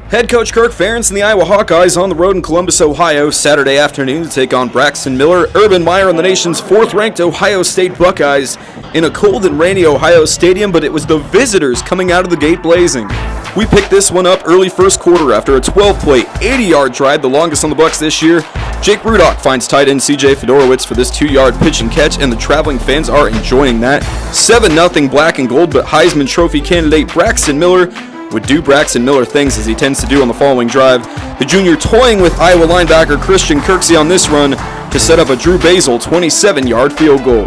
Head coach Kirk Ferentz and the Iowa Hawkeyes on the road in Columbus, Ohio, Saturday afternoon to take on Braxton Miller, Urban Meyer, and the nation's fourth-ranked Ohio State Buckeyes in a cold and rainy Ohio stadium, but it was the visitors coming out of the gate blazing. We picked this one up early first quarter after a 12-play, 80-yard drive, the longest on the Bucs this year. Jake Rudock finds tight end C.J. Fedorowicz for this 2-yard pitch and catch, and the traveling fans are enjoying that. 7-0 black and gold, but Heisman Trophy candidate Braxton Miller would do Braxton Miller things as he tends to do on the following drive. The junior toying with Iowa linebacker Christian Kirksey on this run to set up a Drew Basil 27-yard field goal.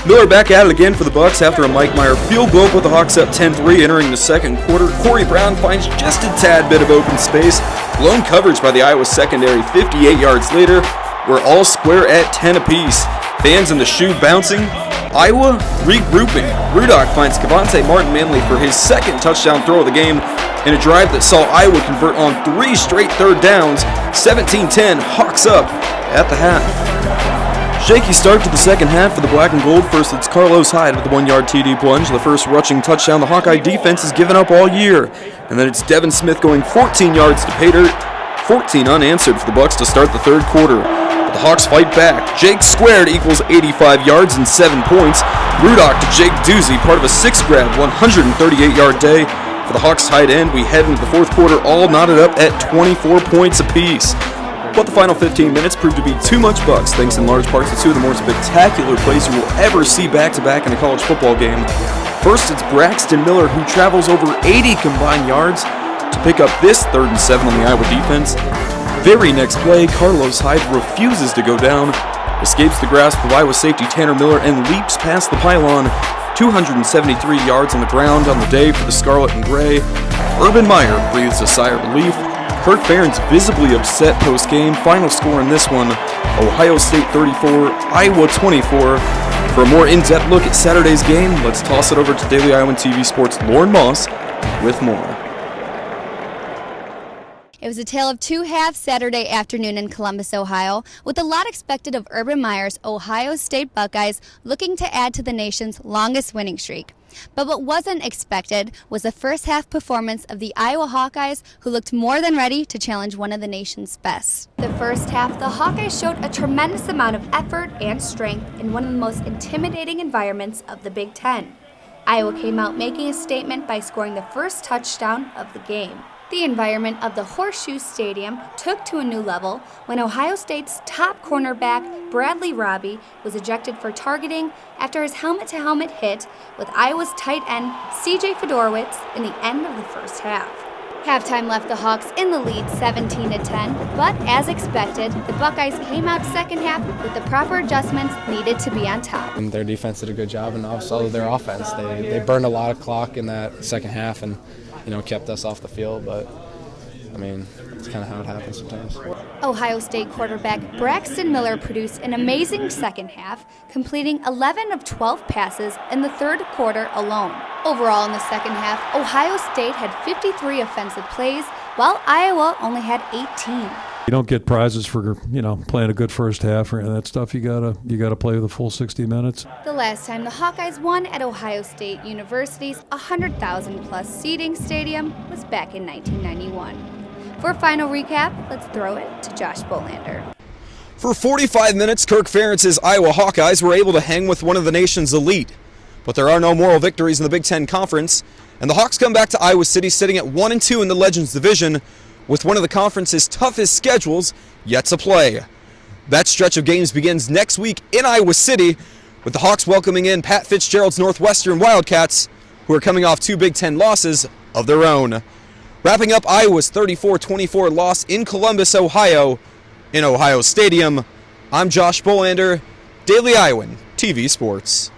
Miller back at it again for the Bucs after a Mike Meyer field goal put the Hawks up 10-3 entering the second quarter. Corey Brown finds just a tad bit of open space. Blown coverage by the Iowa secondary 58 yards later. We're all square at 10 apiece. Fans in the shoe bouncing. Iowa regrouping. Rudock finds Cavante Martin-Manley for his second touchdown throw of the game in a drive that saw Iowa convert on 3 straight third downs. 17-10, Hawks up at the half. Shaky start to the second half for the black and gold. First, it's Carlos Hyde with the 1-yard TD plunge, the first rushing touchdown the Hawkeye defense has given up all year. And then it's Devin Smith going 14 yards to pay dirt, 14 unanswered for the Bucs to start the third quarter. But the Hawks fight back. Jake squared equals 85 yards and 7 points. Rudock to Jake Doozy, part of a 6-grab, 138-yard day. For the Hawks tight end, we head into the fourth quarter all knotted up at 24 points apiece. But the final 15 minutes proved to be too much Bucs, thanks in large part to two of the more spectacular plays you will ever see back-to-back in a college football game. First, it's Braxton Miller, who travels over 80 combined yards to pick up this 3rd and 7 on the Iowa defense. Very next play, Carlos Hyde refuses to go down, escapes the grasp of Iowa safety Tanner Miller, and leaps past the pylon. 273 yards on the ground on the day for the Scarlet and Gray. Urban Meyer breathes a sigh of relief. Kirk Ferentz visibly upset post-game. Final score in this one, Ohio State 34, Iowa 24. For a more in-depth look at Saturday's game, let's toss it over to Daily Iowan TV Sports' Lauren Moss with more. It was a tale of two halves Saturday afternoon in Columbus, Ohio, with a lot expected of Urban Meyer's Ohio State Buckeyes looking to add to the nation's longest winning streak. But what wasn't expected was the first half performance of the Iowa Hawkeyes, who looked more than ready to challenge one of the nation's best. The first half, the Hawkeyes showed a tremendous amount of effort and strength in one of the most intimidating environments of the Big Ten. Iowa came out making a statement by scoring the first touchdown of the game. The environment of the Horseshoe Stadium took to a new level when Ohio State's top cornerback, Bradley Robbie, was ejected for targeting after his helmet-to-helmet hit with Iowa's tight end, C.J. Fedorowicz, in the end of the first half. Halftime left the Hawks in the lead 17-10, but as expected, the Buckeyes came out second half with the proper adjustments needed to be on top. And their defense did a good job, and also their offense. They burned a lot of clock in that second half and kept us off the field, but it's kind of how it happens sometimes. Ohio State quarterback Braxton Miller produced an amazing second half, completing 11 of 12 passes in the third quarter alone. Overall in the second half, Ohio State had 53 offensive plays, while Iowa only had 18. You don't get prizes for, playing a good first half or any of that stuff. You gotta play the full 60 minutes. The last time the Hawkeyes won at Ohio State University's 100,000-plus seating stadium was back in 1991. For a final recap, let's throw it to Josh Bolander. For 45 minutes, Kirk Ferentz's Iowa Hawkeyes were able to hang with one of the nation's elite. But there are no moral victories in the Big Ten Conference, and the Hawks come back to Iowa City sitting at 1-2 in the Legends Division, with one of the conference's toughest schedules yet to play. That stretch of games begins next week in Iowa City, with the Hawks welcoming in Pat Fitzgerald's Northwestern Wildcats, who are coming off 2 Big Ten losses of their own. Wrapping up Iowa's 34-24 loss in Columbus, Ohio, in Ohio Stadium, I'm Josh Bolander, Daily Iowan TV Sports.